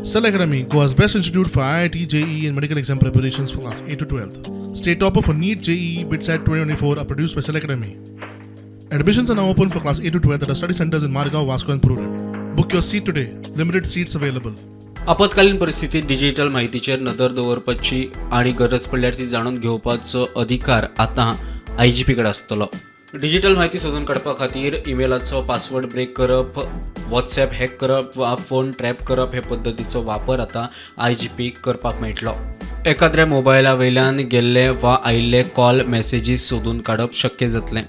Cell Academy, Goa's best institute for IIT, JEE and medical exam preparations for class 8 to 12th. State topper for NEET, JEE, BITSAT 2024 are produced by Cell Academy. Admissions are now open for class 8 to 12th at our study centers in Margao, Vasco and Purun. Book your seat today. Limited seats available. आपत्कालीन परिस्थितीत digital माहितीचेर नदर दवरपाची आणि गरज पडल्यार ती जाणून घेवपाचो अधिकार आता IGP कडेन आसतलो. डिजिटल माहिती सोदून काडपा खातीर ईमेलाचो पासवर्ड ब्रेक करप, व्हॉट्सॲप हॅक करप वा फोन ट्रॅप करप हे पद्दतीचो वापर आता IGP करपाक मेळटलो. एखाद्या मोबायला वयल्यान गेल्ले वा आयिल्ले कॉल मेसेजीस सोदून काडप शक्य जातलें.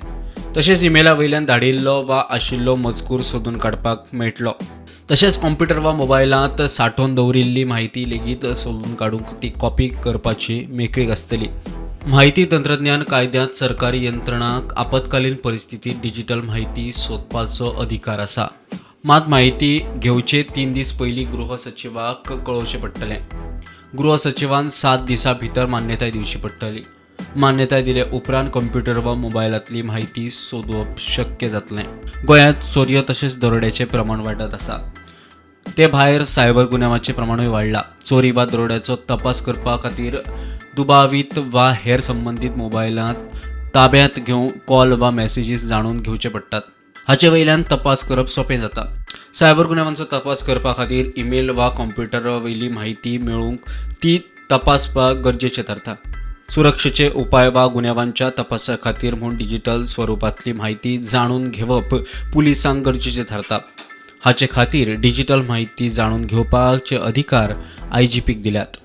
तशेंच ईमेला वयल्यान धाडिल्लो वा आशिल्लो मजकूर सोदून काडपाक मेळटलो. तशेंच कॉम्प्युटर वा मोबायलांत सांठोवन दवरिल्ली म्हायती लेगीत सोदून काडूंक ती कॉपी करपाची मेकळीक आसतली. माहिती तंत्रज्ञान कायद्यांत सरकारी यंत्रणांक आपत्कालीन परिस्थितीत डिजिटल माहिती सोदपाचो अधिकार आसा. मात माहिती घेवचे 3 दीस पयलीं गृह सचिवाक कळोवचें पडटलें. गृह सचिवान 7 दिसां भितर मान्यताय दिवची पडटली. मान्यताय दिले उपरांत कॉम्प्युटर वा मोबायलांतली माहिती सोदवप शक्य जातलें. गोंयांत चोरयो तशेंच दरोड्याचें प्रमाण वाडत आसा. ते भायर सायबर गुन्यांवाचें प्रमाणूय वाडलां. चोरी वा दरोड्याचो तपास करपा खातीर दुबावीत वा हेर संबंदीत मोबायलांत ताब्यांत घेवन कॉल वा मेसेजीस जाणून घेवचे पडटात. हाचे वयल्यान तपास करप सोंपें जाता. सायबर गुन्यांवांचो तपास करपा खातीर ईमेल वा कॉम्प्युटरा वयली म्हायती मेळूंक ती तपासपाक गरजेचें थारता. सुरक्षेचे उपाय वा गुन्यांवांच्या तपासा खातीर म्हूण डिजिटल स्वरुपांतली म्हायती जाणून घेवप पुलिसांक गरजेचें थारता. हाचे खातीर डिजिटल म्हायती जाणून घेवपाचे अधिकार IGPक दिल्यात.